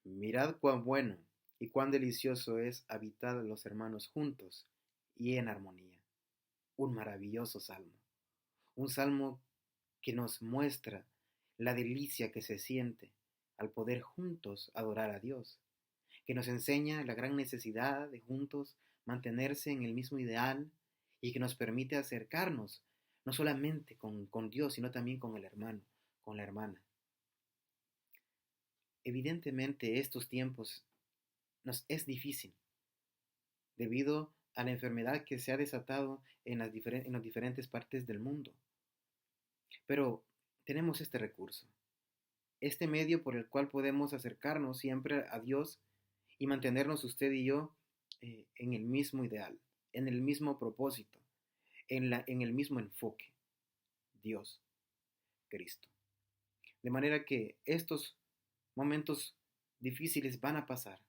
Mirad cuán bueno y cuán delicioso es habitar los hermanos juntos y en armonía. Un maravilloso salmo. Un salmo que nos muestra la delicia que se siente al poder juntos adorar a Dios, que nos enseña la gran necesidad de juntos mantenerse en el mismo ideal y que nos permite acercarnos no solamente con Dios, sino también con el hermano, con la hermana. Evidentemente estos tiempos nos es difícil debido a la enfermedad que se ha desatado en las diferentes partes del mundo. Pero tenemos este recurso, este medio por el cual podemos acercarnos siempre a Dios y mantenernos usted y yo en el mismo ideal, en el mismo propósito, en el mismo enfoque, Dios, Cristo. De manera que estos momentos difíciles van a pasar,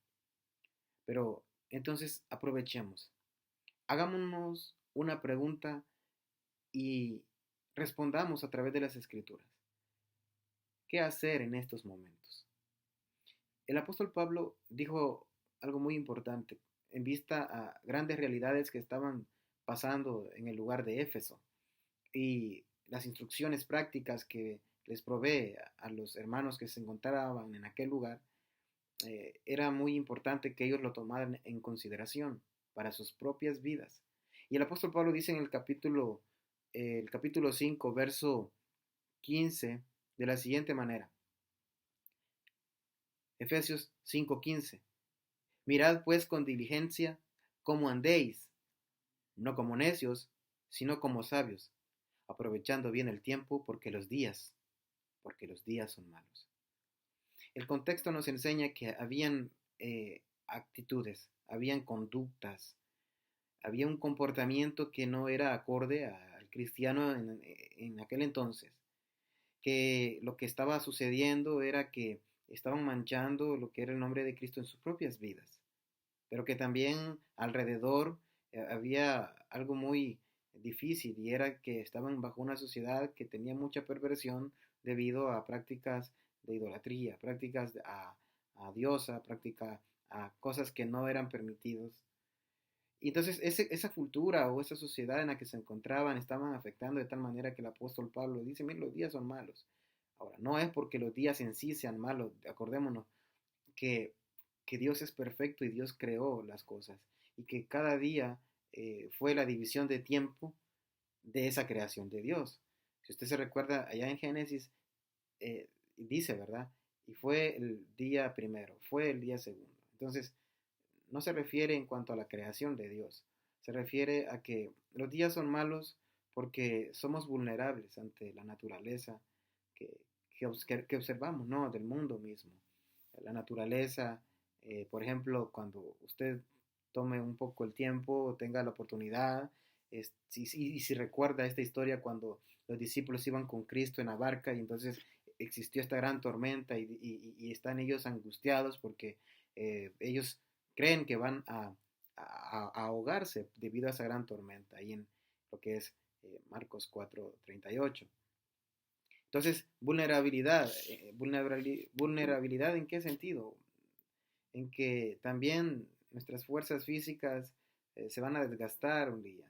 pero entonces aprovechemos. Hagámonos una pregunta y respondamos a través de las escrituras. ¿Qué hacer en estos momentos? El apóstol Pablo dijo algo muy importante en vista a grandes realidades que estaban pasando en el lugar de Éfeso y las instrucciones prácticas que les provee a los hermanos que se encontraban en aquel lugar. Era muy importante que ellos lo tomaran en consideración para sus propias vidas. Y el apóstol Pablo dice en el capítulo 5, verso 15, de la siguiente manera. Efesios 5:15. Mirad pues con diligencia cómo andéis, no como necios, sino como sabios, aprovechando bien el tiempo porque los días son malos. El contexto nos enseña que habían actitudes, habían conductas, había un comportamiento que no era acorde al cristiano en aquel entonces, que lo que estaba sucediendo era que estaban manchando lo que era el nombre de Cristo en sus propias vidas, pero que también alrededor había algo muy difícil y era que estaban bajo una sociedad que tenía mucha perversión debido a prácticas de idolatría, prácticas a diosa, prácticas a cosas que no eran permitidos. Y entonces esa cultura o esa sociedad en la que se encontraban estaban afectando de tal manera que el apóstol Pablo dice, miren, los días son malos. Ahora, no es porque los días en sí sean malos, acordémonos que, que Dios es perfecto y Dios creó las cosas y que cada día fue la división de tiempo de esa creación de Dios. Si usted se recuerda, allá en Génesis dice, ¿verdad? Y fue el día primero, fue el día segundo. Entonces, no se refiere en cuanto a la creación de Dios, se refiere a que los días son malos porque somos vulnerables ante la naturaleza que, que observamos, ¿no? Del mundo mismo. La naturaleza, por ejemplo, cuando usted tome un poco el tiempo, tenga la oportunidad, y si recuerda esta historia cuando los discípulos iban con Cristo en la barca y entonces existió esta gran tormenta y están ellos angustiados porque ellos creen que van a ahogarse debido a esa gran tormenta, ahí en lo que es Marcos 4:38. Entonces, vulnerabilidad ¿en qué sentido? En que también nuestras fuerzas físicas se van a desgastar un día,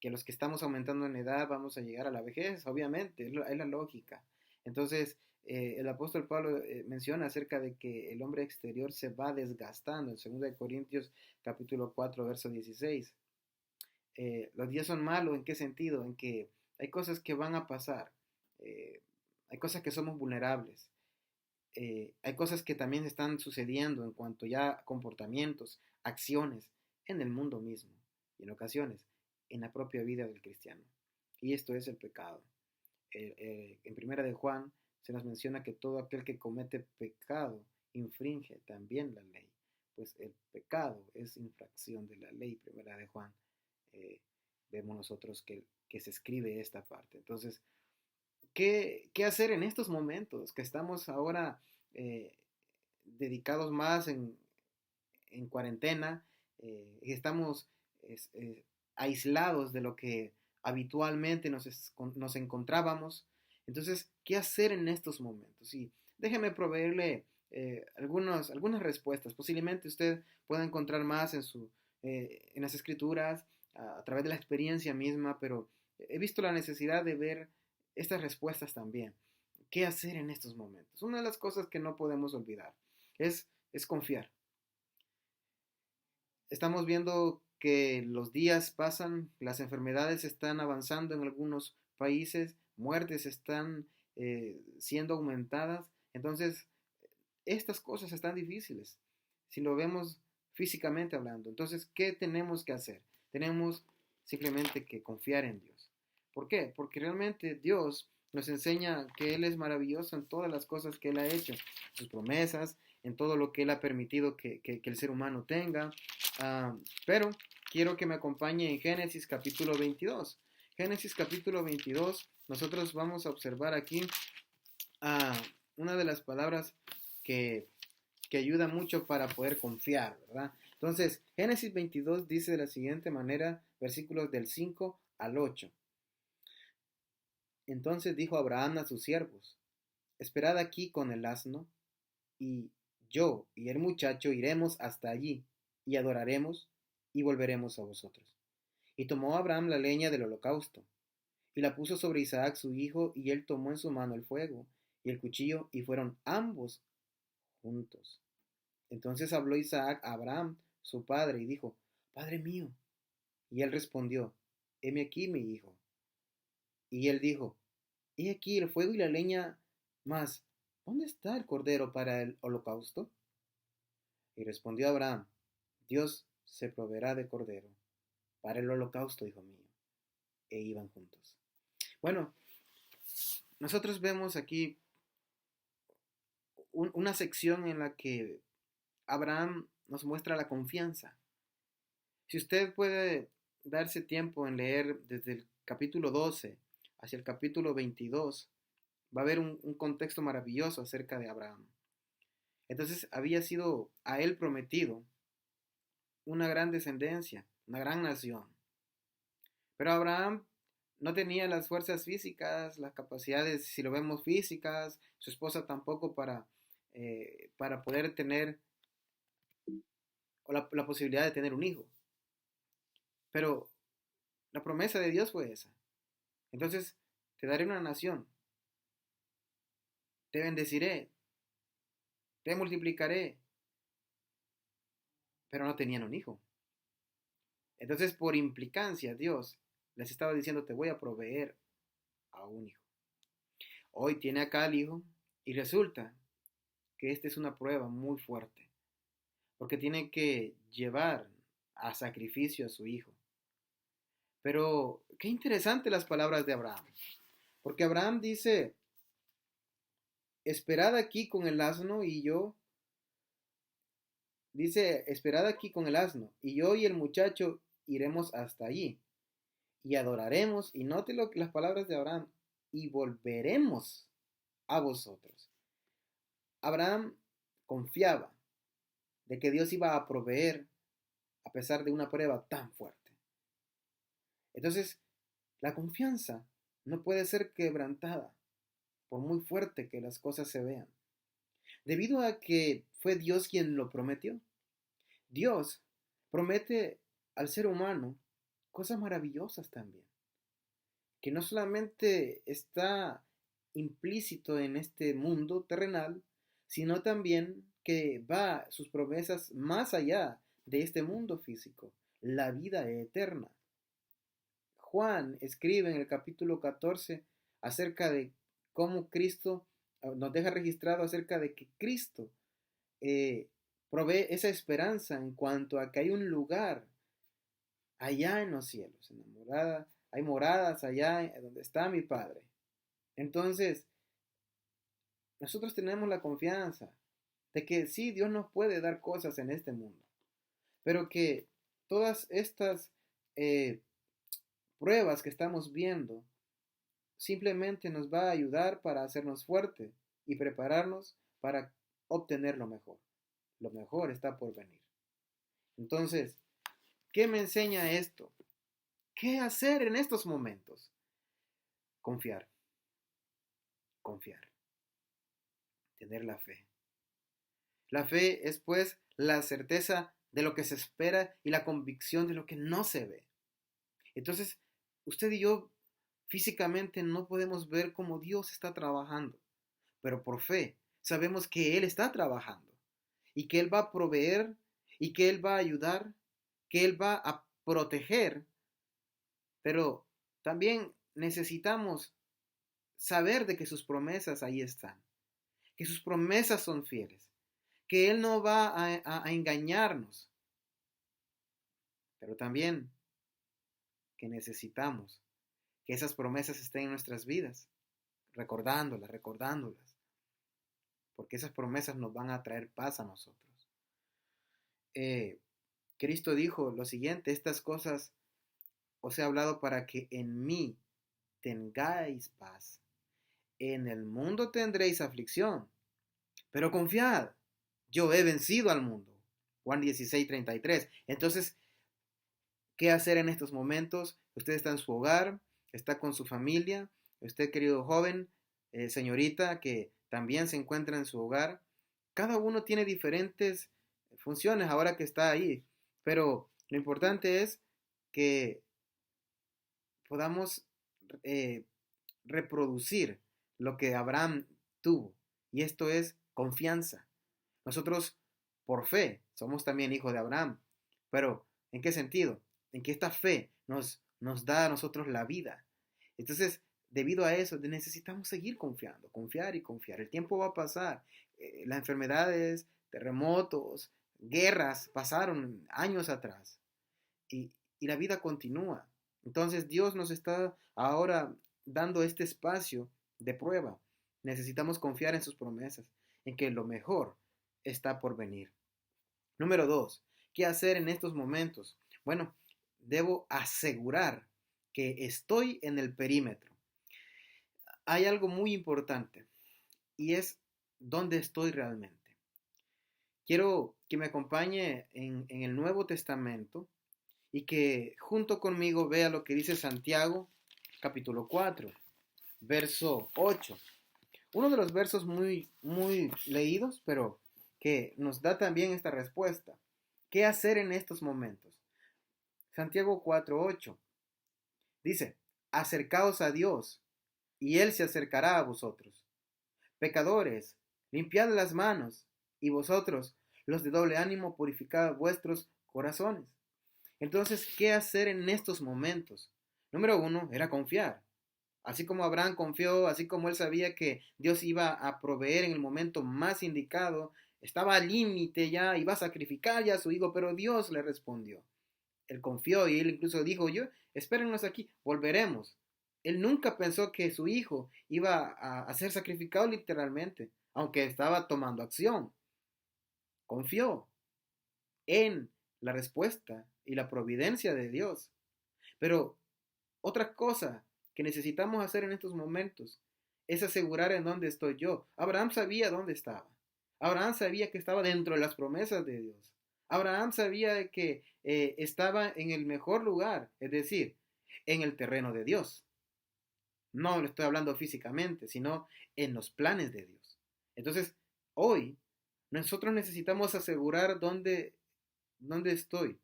que los que estamos aumentando en edad vamos a llegar a la vejez, obviamente, es la lógica. Entonces, el apóstol Pablo menciona acerca de que el hombre exterior se va desgastando en 2 Corintios capítulo 4, verso 16. Los días son malos, ¿en qué sentido? En que hay cosas que van a pasar, eh, hay cosas que somos vulnerables, hay cosas que también están sucediendo en cuanto ya a comportamientos, acciones en el mundo mismo y en ocasiones en la propia vida del cristiano. Y esto es el pecado. En primera de Juan se nos menciona que todo aquel que comete pecado infringe también la ley, pues el pecado es infracción de la ley, primera de Juan. Eh, Vemos nosotros que se escribe esta parte. Entonces, ¿qué hacer en estos momentos que estamos ahora eh, dedicados más en cuarentena? Estamos aislados de lo que habitualmente nos encontrábamos. Entonces, ¿qué hacer en estos momentos? Y déjeme proveerle algunas respuestas. Posiblemente usted pueda encontrar más en las escrituras, a través de la experiencia misma, pero he visto la necesidad de ver estas respuestas también. ¿Qué hacer en estos momentos? Una de las cosas que no podemos olvidar es confiar. Estamos viendo que los días pasan, las enfermedades están avanzando en algunos países, muertes están siendo aumentadas. Entonces, estas cosas están difíciles, si lo vemos físicamente hablando. Entonces, ¿qué tenemos que hacer? Tenemos simplemente que confiar en Dios. ¿Por qué? Porque realmente Dios nos enseña que Él es maravilloso en todas las cosas que Él ha hecho, sus promesas, en todo lo que Él ha permitido que el ser humano tenga. Pero quiero que me acompañe en Génesis capítulo 22. Génesis capítulo 22, nosotros vamos a observar aquí una de las palabras que, que ayuda mucho para poder confiar, ¿verdad? Entonces, Génesis 22 dice de la siguiente manera, versículos del 5 al 8. Entonces dijo Abraham a sus siervos: esperad aquí con el asno, y yo y el muchacho iremos hasta allí, y adoraremos, y volveremos a vosotros. Y tomó Abraham la leña del holocausto, y la puso sobre Isaac su hijo, y él tomó en su mano el fuego y el cuchillo, y fueron ambos juntos. Entonces habló Isaac a Abraham, su padre, y dijo: Padre mío. Y él respondió: heme aquí, mi hijo. Y él dijo: he aquí el fuego y la leña, mas ¿dónde está el cordero para el holocausto? Y respondió Abraham: Dios se proveerá de cordero para el holocausto, hijo mío. E iban juntos. Bueno, nosotros vemos aquí una sección en la que Abraham nos muestra la confianza. Si usted puede darse tiempo en leer desde el capítulo 12 hacia el capítulo 22, va a haber un contexto maravilloso acerca de Abraham. Entonces había sido a él prometido una gran descendencia, una gran nación. Pero Abraham no tenía las fuerzas físicas, las capacidades, si lo vemos, físicas, su esposa tampoco para poder tener o la posibilidad de tener un hijo. Pero la promesa de Dios fue esa. Entonces, te daré una nación, te bendeciré, te multiplicaré, pero no tenían un hijo. Entonces, por implicancia, Dios les estaba diciendo: te voy a proveer a un hijo. Hoy tiene acá al hijo, y resulta que esta es una prueba muy fuerte, porque tiene que llevar a sacrificio a su hijo. Pero qué interesante las palabras de Abraham, porque Abraham dice: esperad aquí con el asno y yo, dice, esperad aquí con el asno, y yo y el muchacho iremos hasta allí, y adoraremos, y note las palabras de Abraham, y volveremos a vosotros. Abraham confiaba de que Dios iba a proveer a pesar de una prueba tan fuerte. Entonces, la confianza no puede ser quebrantada, por muy fuerte que las cosas se vean, debido a que fue Dios quien lo prometió. Dios promete al ser humano cosas maravillosas también, que no solamente está implícito en este mundo terrenal, sino también que va sus promesas más allá de este mundo físico, la vida eterna. Juan escribe en el capítulo 14 acerca de cómo Cristo nos deja registrado acerca de que Cristo eh, provee esa esperanza en cuanto a que hay un lugar allá en los cielos, enamorada, hay moradas allá donde está mi Padre. Entonces, nosotros tenemos la confianza de que sí, Dios nos puede dar cosas en este mundo, pero que todas estas eh, pruebas que estamos viendo simplemente nos va a ayudar para hacernos fuertes y prepararnos para obtener lo mejor. Lo mejor está por venir. Entonces, ¿qué me enseña esto? ¿Qué hacer en estos momentos? Confiar, confiar, tener la fe. La fe es pues la certeza de lo que se espera y la convicción de lo que no se ve. Entonces, usted y yo físicamente no podemos ver cómo Dios está trabajando, pero por fe sabemos que Él está trabajando y que Él va a proveer y que Él va a ayudar, que Él va a proteger, pero también necesitamos saber de que sus promesas ahí están, que sus promesas son fieles, que Él no va a engañarnos, pero también que necesitamos que esas promesas estén en nuestras vidas, recordándolas, porque esas promesas nos van a traer paz a nosotros. Cristo dijo lo siguiente: estas cosas os he hablado para que en mí tengáis paz. En el mundo tendréis aflicción, pero confiad, yo he vencido al mundo. Juan 16:33. Entonces, ¿qué hacer en estos momentos? Usted está en su hogar, está con su familia, usted, querido joven, señorita, que también se encuentra en su hogar. Cada uno tiene diferentes funciones ahora que está ahí, pero lo importante es que podamos eh, reproducir lo que Abraham tuvo, y esto es confianza. Nosotros, por fe, somos también hijos de Abraham, pero ¿en qué sentido? En que esta fe nos da a nosotros la vida. Entonces, debido a eso, necesitamos seguir confiando, confiar y confiar. El tiempo va a pasar. Las enfermedades, terremotos, guerras pasaron años atrás y, y la vida continúa. Entonces Dios nos está ahora dando este espacio de prueba. Necesitamos confiar en sus promesas, en que lo mejor está por venir. Número 2. ¿Qué hacer en estos momentos? Bueno, debo asegurar que estoy en el perímetro. Hay algo muy importante y es dónde estoy realmente. Quiero que me acompañe en el Nuevo Testamento y que junto conmigo vea lo que dice Santiago capítulo 4, verso 8. Uno de los versos muy leídos, pero que nos da también esta respuesta. ¿Qué hacer en estos momentos? Santiago 4:8 dice: acercaos a Dios, y Él se acercará a vosotros. Pecadores, limpiad las manos, y vosotros, los de doble ánimo, purificad vuestros corazones. Entonces, ¿qué hacer en estos momentos? Número 1 era confiar. Así como Abraham confió, así como él sabía que Dios iba a proveer en el momento más indicado, estaba al límite ya, iba a sacrificar ya a su hijo, pero Dios le respondió. Él confió y él incluso dijo: espérennos aquí, volveremos. Él nunca pensó que su hijo iba a ser sacrificado literalmente, aunque estaba tomando acción. Confió en la respuesta y la providencia de Dios. Pero otra cosa que necesitamos hacer en estos momentos es asegurar en dónde estoy yo. Abraham sabía dónde estaba. Abraham sabía que estaba dentro de las promesas de Dios. Abraham sabía que estaba en el mejor lugar, es decir, en el terreno de Dios. No lo estoy hablando físicamente, sino en los planes de Dios. Entonces, hoy nosotros necesitamos asegurar dónde estoy.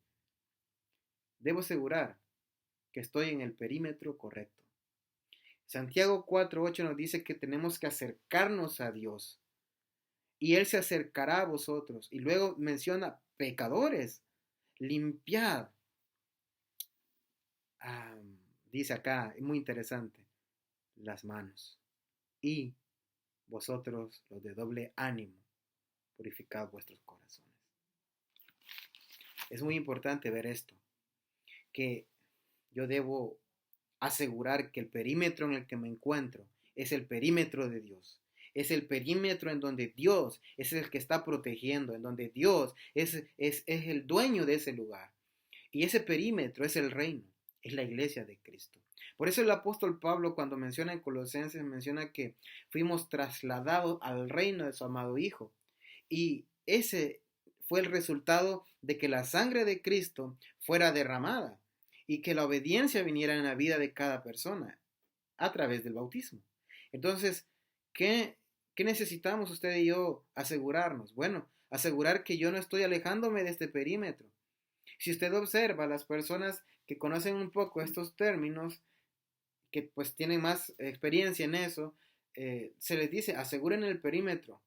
Debo asegurar que estoy en el perímetro correcto. Santiago 4:8 nos dice que tenemos que acercarnos a Dios y Él se acercará a vosotros. Y luego menciona: pecadores, limpiad. Dice acá, muy interesante, las manos. Y vosotros, los de doble ánimo, purificad vuestros corazones. Es muy importante ver esto, que yo debo asegurar que el perímetro en el que me encuentro es el perímetro de Dios. Es el perímetro en donde Dios es el que está protegiendo, en donde Dios es el dueño de ese lugar. Y ese perímetro es el reino, es la iglesia de Cristo. Por eso el apóstol Pablo, cuando menciona en Colosenses, menciona que fuimos trasladados al reino de su amado Hijo. Y ese fue el resultado de que la sangre de Cristo fuera derramada y que la obediencia viniera en la vida de cada persona a través del bautismo. Entonces, ¿qué ¿Qué necesitamos usted y yo asegurarnos? Bueno, asegurar que yo no estoy alejándome de este perímetro. Si usted observa a las personas que conocen un poco estos términos, que pues tienen más experiencia en eso, se les dice aseguren el perímetro.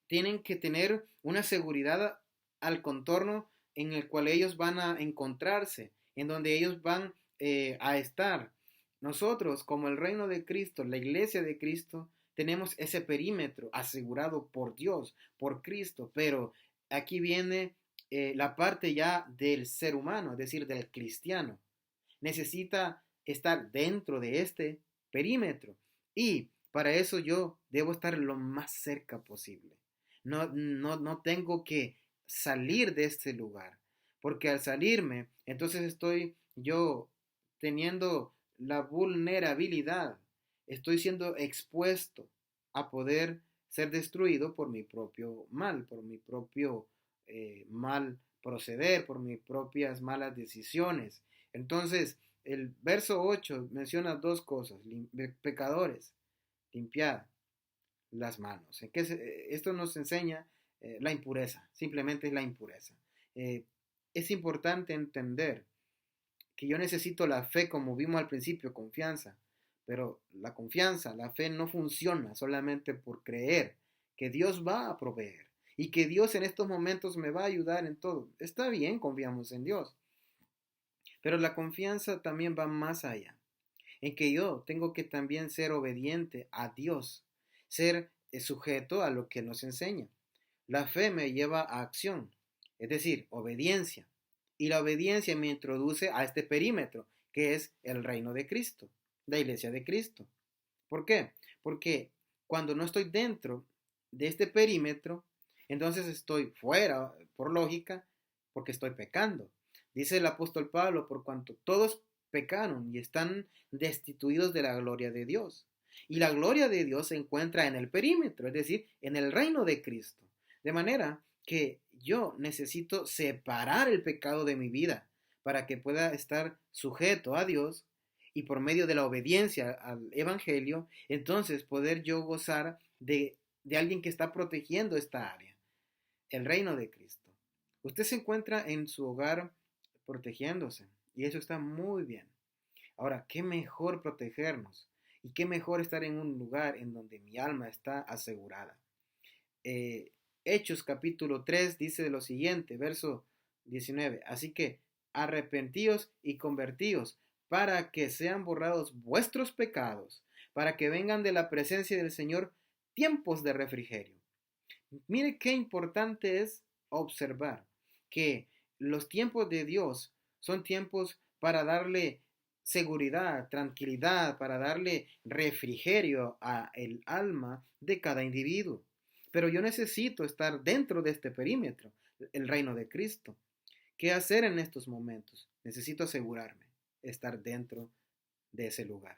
Tienen que tener una seguridad al contorno en el cual ellos van a encontrarse, en donde ellos van a estar. Nosotros, como el reino de Cristo, la iglesia de Cristo, tenemos ese perímetro asegurado por Dios, por Cristo, pero aquí viene la parte ya del ser humano, es decir, del cristiano. Necesita estar dentro de este perímetro y para eso yo debo estar lo más cerca posible. No tengo que salir de este lugar, porque al salirme, entonces estoy yo teniendo la vulnerabilidad, estoy siendo expuesto a poder ser destruido por mi propio mal, por mi propio mal proceder, por mis propias malas decisiones. Entonces, el verso 8 menciona dos cosas, pecadores, limpiad las manos. Esto nos enseña la impureza, simplemente es la impureza. Es importante entender que yo necesito la fe, como vimos al principio, confianza, pero la confianza, la fe no funciona solamente por creer que Dios va a proveer y que Dios en estos momentos me va a ayudar en todo. Está bien, confiamos en Dios, pero la confianza también va más allá, en que yo tengo que también ser obediente a Dios, ser sujeto a lo que nos enseña. La fe me lleva a acción, es decir, obediencia. Y la obediencia me introduce a este perímetro, que es el reino de Cristo, la iglesia de Cristo. ¿Por qué? Porque cuando no estoy dentro de este perímetro, entonces estoy fuera, por lógica, porque estoy pecando. Dice el apóstol Pablo, por cuanto todos pecaron y están destituidos de la gloria de Dios. Y la gloria de Dios se encuentra en el perímetro, es decir, en el reino de Cristo. De manera que yo necesito separar el pecado de mi vida para que pueda estar sujeto a Dios y por medio de la obediencia al Evangelio, entonces poder yo gozar de alguien que está protegiendo esta área, el reino de Cristo. Usted se encuentra en su hogar protegiéndose y eso está muy bien. Ahora, ¿qué mejor protegernos? Y qué mejor estar en un lugar en donde mi alma está asegurada. Hechos capítulo 3 dice lo siguiente, verso 19. Así que arrepentíos y convertíos para que sean borrados vuestros pecados, para que vengan de la presencia del Señor tiempos de refrigerio. Mire qué importante es observar que los tiempos de Dios son tiempos para darle seguridad, tranquilidad, para darle refrigerio a el alma de cada individuo. Pero yo necesito estar dentro de este perímetro, el reino de Cristo. ¿Qué hacer en estos momentos? Necesito asegurarme, estar dentro de ese lugar.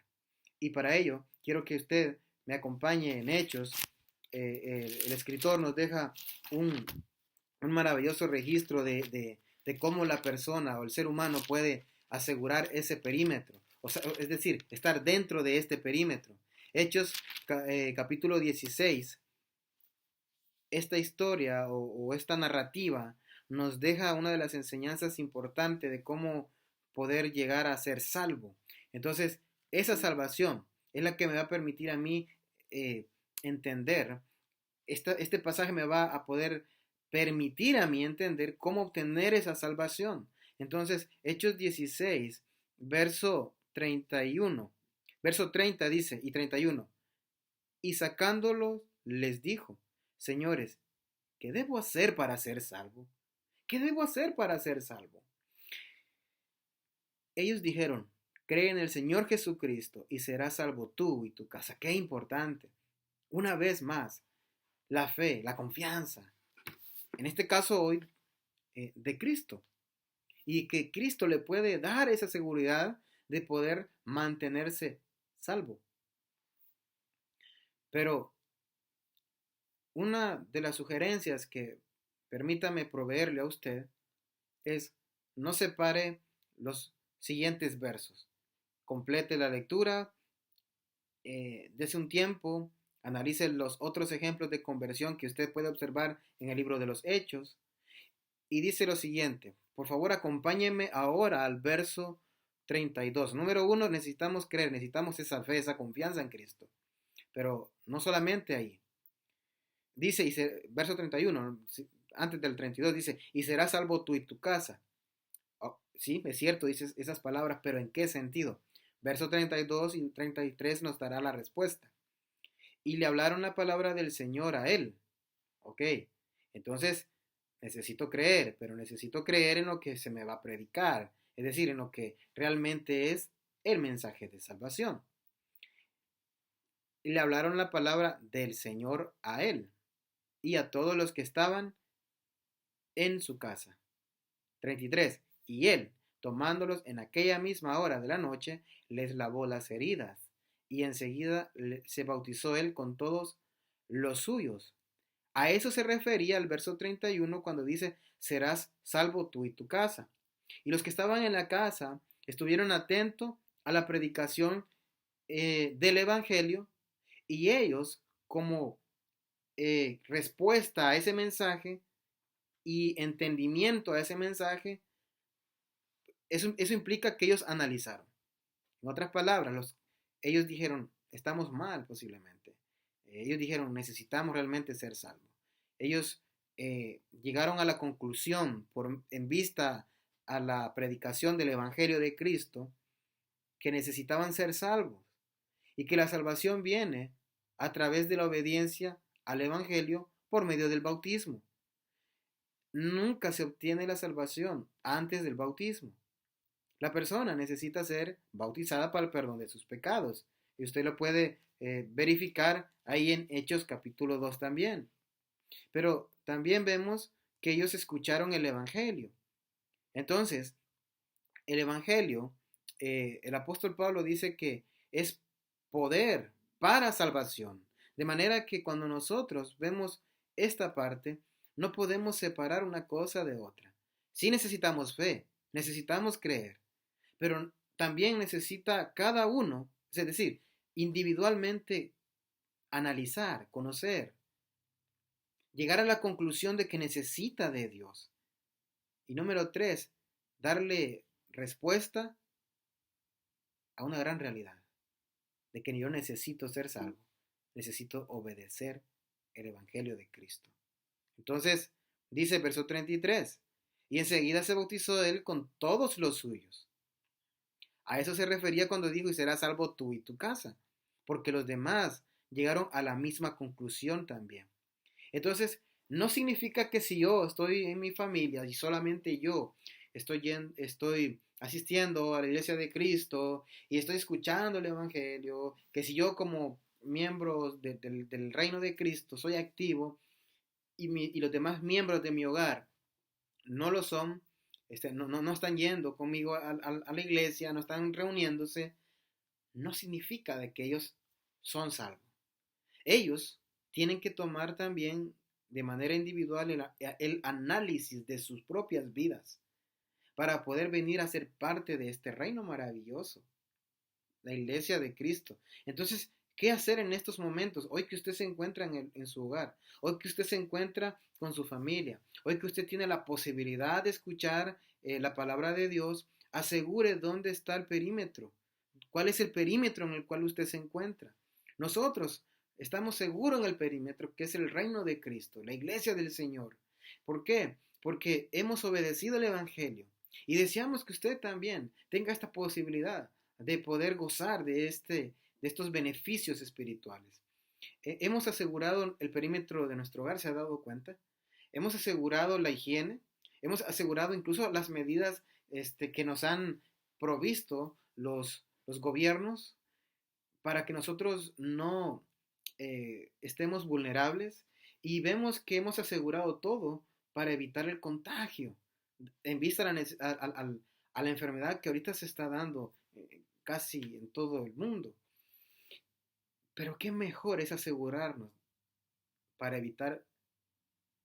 Y para ello, quiero que usted me acompañe en Hechos. El escritor nos deja un maravilloso registro de cómo la persona o el ser humano puede asegurar ese perímetro, o sea, es decir, estar dentro de este perímetro. Hechos capítulo 16, esta historia o esta narrativa nos deja una de las enseñanzas importantes de cómo poder llegar a ser salvo. Entonces, esa salvación es la que me va a permitir a mí entender. Este pasaje me va a poder permitir a mí entender cómo obtener esa salvación. Entonces, Hechos 16, verso 31, verso 30 dice, y 31, y sacándolos les dijo, señores, ¿qué debo hacer para ser salvo? ¿Qué debo hacer para ser salvo? Ellos dijeron, cree en el Señor Jesucristo y serás salvo tú y tu casa. Qué importante. Una vez más, la fe, la confianza, en este caso hoy, de Cristo. Y que Cristo le puede dar esa seguridad de poder mantenerse salvo. Pero una de las sugerencias que permítame proveerle a usted es no separe los siguientes versos. Complete la lectura, dese un tiempo Analice los otros ejemplos de conversión que usted puede observar en el libro de los Hechos. Y dice lo siguiente, por favor acompáñenme ahora al verso 32. Número uno, necesitamos creer, necesitamos esa fe, esa confianza en Cristo. Pero no solamente ahí. Dice, verso 31, antes del 32, dice, y serás salvo tú y tu casa. Oh, sí, es cierto, dice esas palabras, pero ¿en qué sentido? Verso 32 y 33 nos dará la respuesta. Y le hablaron la palabra del Señor a él. Ok, entonces necesito creer, pero necesito creer en lo que se me va a predicar, es decir, en lo que realmente es el mensaje de salvación. Y le hablaron la palabra del Señor a él y a todos los que estaban en su casa. 33. Y él, tomándolos en aquella misma hora de la noche, les lavó las heridas, y enseguida se bautizó él con todos los suyos. A eso se refería el verso 31 cuando dice, serás salvo tú y tu casa. Y los que estaban en la casa estuvieron atentos a la predicación del Evangelio, y ellos, como respuesta a ese mensaje y entendimiento a ese mensaje, eso implica que ellos analizaron. En otras palabras, ellos dijeron, estamos mal posiblemente. Ellos dijeron, necesitamos realmente ser salvos. Ellos llegaron a la conclusión, en vista a la predicación del Evangelio de Cristo, que necesitaban ser salvos y que la salvación viene a través de la obediencia al Evangelio por medio del bautismo. Nunca se obtiene la salvación antes del bautismo. La persona necesita ser bautizada para el perdón de sus pecados. Y usted lo puede verificar ahí en Hechos capítulo 2 también. Pero también vemos que ellos escucharon el Evangelio. Entonces, el Evangelio, el apóstol Pablo dice que es poder para salvación. De manera que cuando nosotros vemos esta parte, no podemos separar una cosa de otra. Sí necesitamos fe, necesitamos creer, pero también necesita cada uno, es decir, individualmente analizar, conocer, llegar a la conclusión de que necesita de Dios. Y número tres, darle respuesta a una gran realidad, de que yo necesito ser salvo, necesito obedecer el Evangelio de Cristo. Entonces, dice verso 33, y enseguida se bautizó él con todos los suyos. A eso se refería cuando dijo, y serás salvo tú y tu casa, porque los demás llegaron a la misma conclusión también. Entonces, no significa que si yo estoy en mi familia y solamente yo estoy asistiendo a la iglesia de Cristo y estoy escuchando el Evangelio, que si yo como miembro del reino de Cristo soy activo y los demás miembros de mi hogar no lo son, no están yendo conmigo a la iglesia, no están reuniéndose, no significa de que ellos son salvos. Ellos tienen que tomar también de manera individual el análisis de sus propias vidas para poder venir a ser parte de este reino maravilloso, la iglesia de Cristo. Entonces, ¿qué hacer en estos momentos? Hoy que usted se encuentra en su hogar, hoy que usted se encuentra con su familia, hoy que usted tiene la posibilidad de escuchar la palabra de Dios, asegure dónde está el perímetro, cuál es el perímetro en el cual usted se encuentra. Nosotros estamos seguros en el perímetro que es el reino de Cristo, la iglesia del Señor. ¿Por qué? Porque hemos obedecido el Evangelio y deseamos que usted también tenga esta posibilidad de poder gozar de estos beneficios espirituales. Hemos asegurado el perímetro de nuestro hogar, ¿se ha dado cuenta? Hemos asegurado la higiene, hemos asegurado incluso las medidas que nos han provisto los gobiernos para que nosotros no estemos vulnerables, y vemos que hemos asegurado todo para evitar el contagio en vista a la enfermedad que ahorita se está dando casi en todo el mundo. Pero qué mejor es asegurarnos para evitar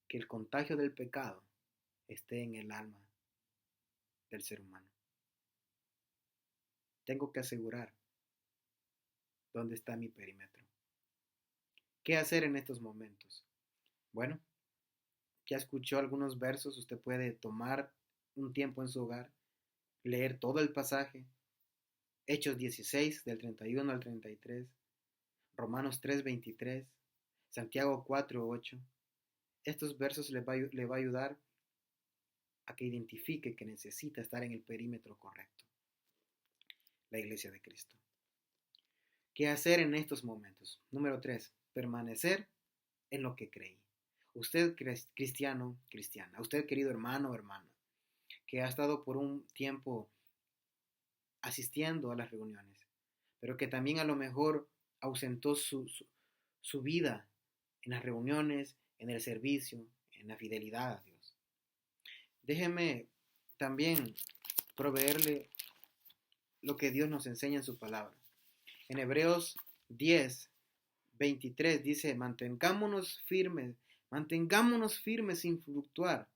que el contagio del pecado esté en el alma del ser humano. Tengo que asegurar dónde está mi perímetro. ¿Qué hacer en estos momentos? Bueno, ya escuchó algunos versos, usted puede tomar un tiempo en su hogar, leer todo el pasaje, Hechos 16 del 31 al 33, Romanos 3:23, Santiago 4:8. Estos versos le va a ayudar a que identifique que necesita estar en el perímetro correcto, la iglesia de Cristo. ¿Qué hacer en estos momentos? Número 3, permanecer en lo que creí. Usted cristiano, cristiana, usted querido hermano o hermana, que ha estado por un tiempo asistiendo a las reuniones, pero que también a lo mejor ausentó su vida en las reuniones, en el servicio, en la fidelidad a Dios. Déjeme también proveerle lo que Dios nos enseña en su palabra. En Hebreos 10:23 dice, mantengámonos firmes sin fluctuar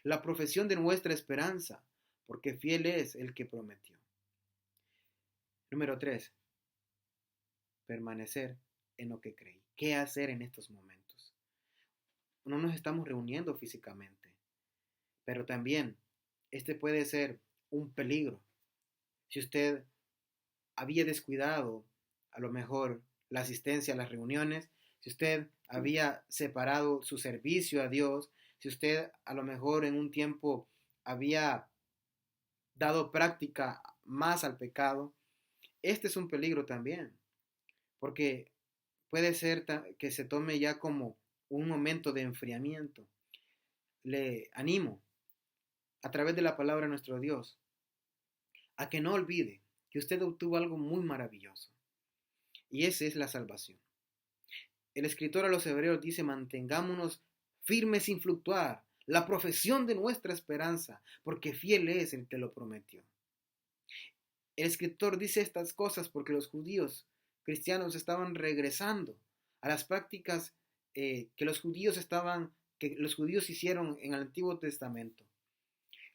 la profesión de nuestra esperanza, porque fiel es el que prometió. Número 3, permanecer en lo que creí. ¿Qué hacer en estos momentos? No nos estamos reuniendo físicamente, pero también este puede ser un peligro. Si usted había descuidado a lo mejor la asistencia a las reuniones, si usted había separado su servicio a Dios, si usted a lo mejor en un tiempo había dado práctica más al pecado, este es un peligro también, porque puede ser que se tome ya como un momento de enfriamiento. Le animo a través de la palabra de nuestro Dios a que no olvide que usted obtuvo algo muy maravilloso, y esa es la salvación. El escritor a los Hebreos dice, mantengámonos firmes sin fluctuar la profesión de nuestra esperanza, porque fiel es el que lo prometió. El escritor dice estas cosas porque los judíos cristianos estaban regresando a las prácticas que los judíos hicieron en el Antiguo Testamento.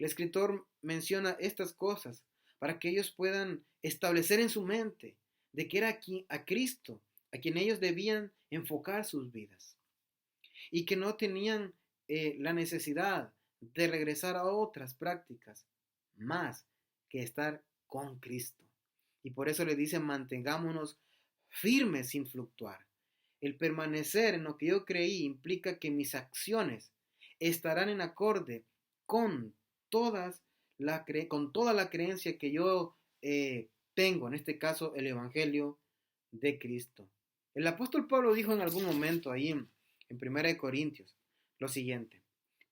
El escritor menciona estas cosas para que ellos puedan establecer en su mente de que era a Cristo a quien ellos debían enfocar sus vidas y que no tenían la necesidad de regresar a otras prácticas más que estar con Cristo. Y por eso le dicen, mantengámonos firmes sin fluctuar. El permanecer en lo que yo creí implica que mis acciones estarán en acorde con toda la creencia que yo tengo, en este caso el Evangelio de Cristo. El apóstol Pablo dijo en algún momento ahí en 1 Corintios lo siguiente,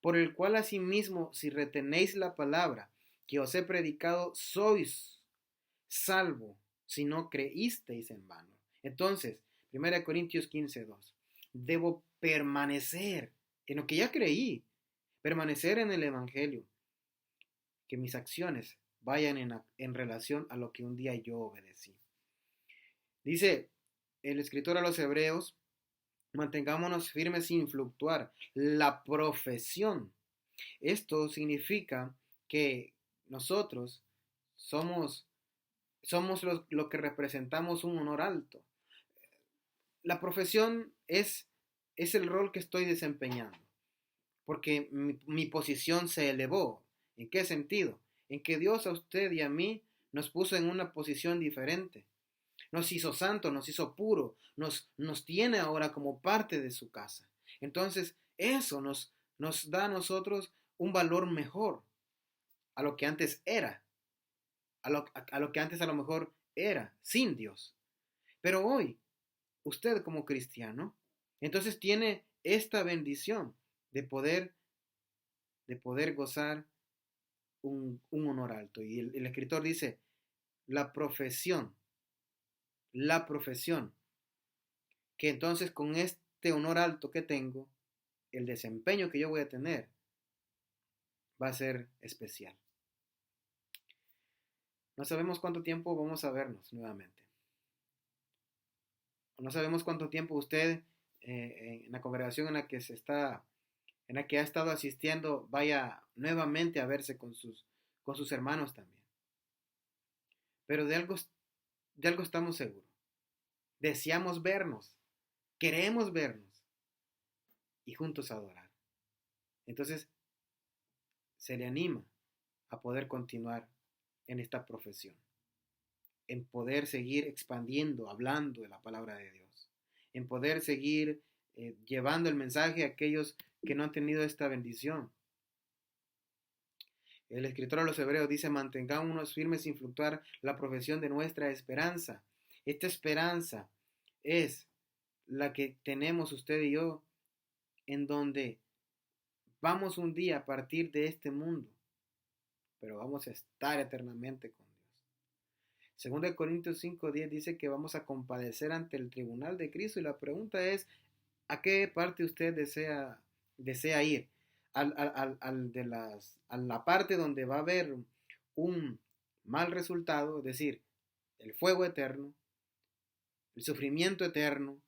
por el cual asimismo si retenéis la palabra que os he predicado, sois salvo si no creísteis en vano. Entonces, 1 Corintios 15:2, debo permanecer en lo que ya creí, permanecer en el Evangelio, que mis acciones vayan en relación a lo que un día yo obedecí. Dice el escritor a los Hebreos, mantengámonos firmes sin fluctuar la profesión. Esto significa que nosotros somos lo que representamos un honor alto. La profesión es el rol que estoy desempeñando, porque mi posición se elevó. ¿En qué sentido? En que Dios a usted y a mí nos puso en una posición diferente. Nos hizo santo, nos hizo puro, nos tiene ahora como parte de su casa. Entonces, eso nos da a nosotros un valor mejor a lo que antes era, a lo que antes a lo mejor era, sin Dios. Pero hoy, usted como cristiano, entonces tiene esta bendición de poder gozar un honor alto. Y el escritor dice, la profesión, que entonces con este honor alto que tengo, el desempeño que yo voy a tener va a ser especial. No sabemos cuánto tiempo vamos a vernos nuevamente. No sabemos cuánto tiempo usted en la congregación en la que ha estado asistiendo vaya nuevamente a verse con sus hermanos también. Pero de algo estamos seguros. Deseamos vernos queremos vernos y juntos adorar. Entonces, se le anima a poder continuar en esta profesión, en poder seguir expandiendo, hablando de la palabra de Dios, en poder seguir llevando el mensaje a aquellos que no han tenido esta bendición. El escritor a los Hebreos dice: mantengámonos firmes sin fluctuar la profesión de nuestra esperanza. Esta esperanza es la que tenemos usted y yo, en donde vamos un día a partir de este mundo, pero vamos a estar eternamente con Dios. Según Corintios 5:10 dice que vamos a compadecer ante el tribunal de Cristo, y la pregunta es: ¿a qué parte usted desea ir? A la parte donde va a haber un mal resultado, es decir, el fuego eterno, el sufrimiento eterno,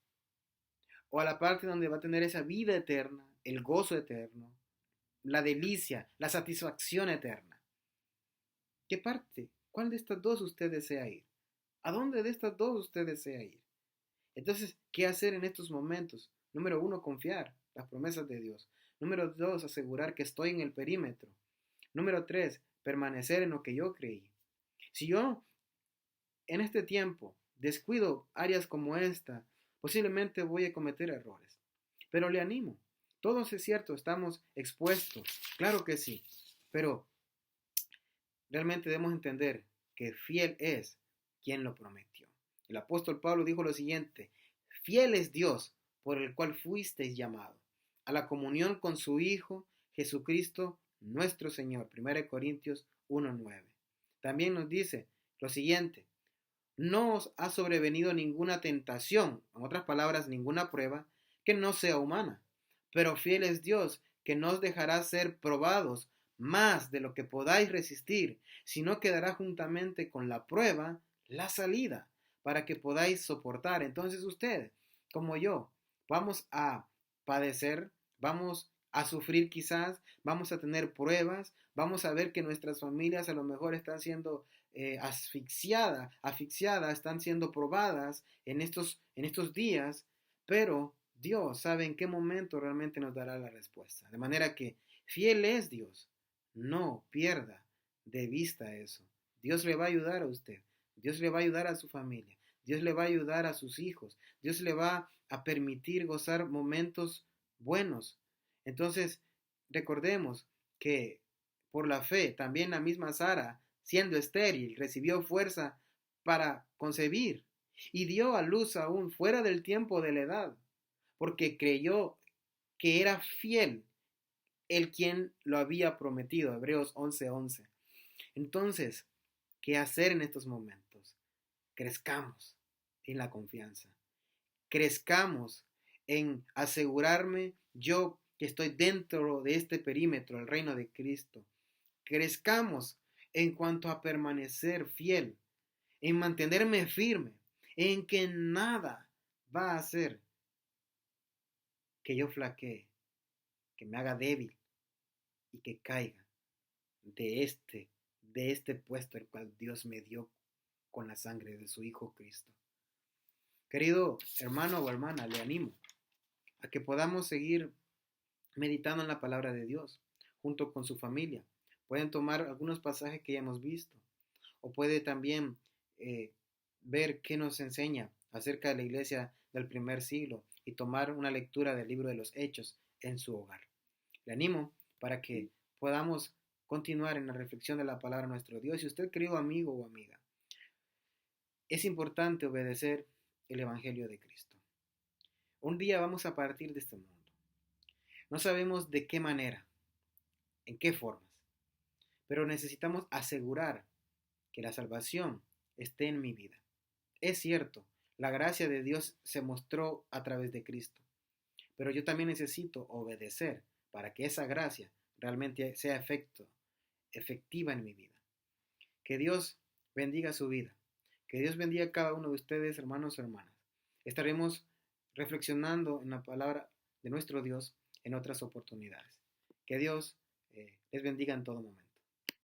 o a la parte donde va a tener esa vida eterna, el gozo eterno, la delicia, la satisfacción eterna. ¿Qué parte? ¿Cuál de estas dos usted desea ir? ¿A dónde de estas dos usted desea ir? Entonces, ¿qué hacer en estos momentos? Número 1, confiar las promesas de Dios. Número 2, asegurar que estoy en el perímetro. Número 3, permanecer en lo que yo creí. Si yo en este tiempo descuido áreas como esta, posiblemente voy a cometer errores. Pero le animo. Todos es cierto, estamos expuestos. Claro que sí. Pero realmente debemos entender que fiel es quien lo prometió. El apóstol Pablo dijo lo siguiente: fiel es Dios por el cual fuisteis llamados a la comunión con su Hijo Jesucristo nuestro Señor. 1 Corintios 1:9. También nos dice lo siguiente: no os ha sobrevenido ninguna tentación, en otras palabras, ninguna prueba, que no sea humana, pero fiel es Dios, que no os dejará ser probados más de lo que podáis resistir, sino que dará juntamente con la prueba la salida, para que podáis soportar. Entonces usted, como yo, vamos a padecer, vamos a sufrir quizás, vamos a tener pruebas, vamos a ver que nuestras familias a lo mejor están siendo asfixiadas, están siendo probadas en estos días, pero Dios sabe en qué momento realmente nos dará la respuesta. De manera que fiel es Dios. No pierda de vista eso. Dios le va a ayudar a usted. Dios le va a ayudar a su familia. Dios le va a ayudar a sus hijos. Dios le va a permitir gozar momentos buenos. Entonces, recordemos que por la fe, también la misma Sara, siendo estéril, recibió fuerza para concebir y dio a luz aún fuera del tiempo de la edad, porque creyó que era fiel el quien lo había prometido. Hebreos 11:11. Entonces, ¿qué hacer en estos momentos? Crezcamos en la confianza. Crezcamos en asegurarme yo que estoy dentro de este perímetro, el reino de Cristo. Crezcamos en cuanto a permanecer fiel, en mantenerme firme, en que nada va a hacer que yo flaquee, que me haga débil y que caiga de este puesto el cual Dios me dio con la sangre de su Hijo Cristo. Querido hermano o hermana, le animo a que podamos seguir meditando en la palabra de Dios junto con su familia. Pueden tomar algunos pasajes que ya hemos visto, o puede también ver qué nos enseña acerca de la iglesia del primer siglo y tomar una lectura del libro de los Hechos en su hogar. Le animo para que podamos continuar en la reflexión de la palabra de nuestro Dios. Y usted, querido amigo o amiga, es importante obedecer el Evangelio de Cristo. Un día vamos a partir de este mundo. No sabemos de qué manera, en qué formas, pero necesitamos asegurar que la salvación esté en mi vida. Es cierto, la gracia de Dios se mostró a través de Cristo, pero yo también necesito obedecer para que esa gracia realmente sea efectiva en mi vida. Que Dios bendiga su vida. Que Dios bendiga a cada uno de ustedes, hermanos y hermanas. Estaremos reflexionando en la palabra de nuestro Dios en otras oportunidades. Que Dios les bendiga en todo momento.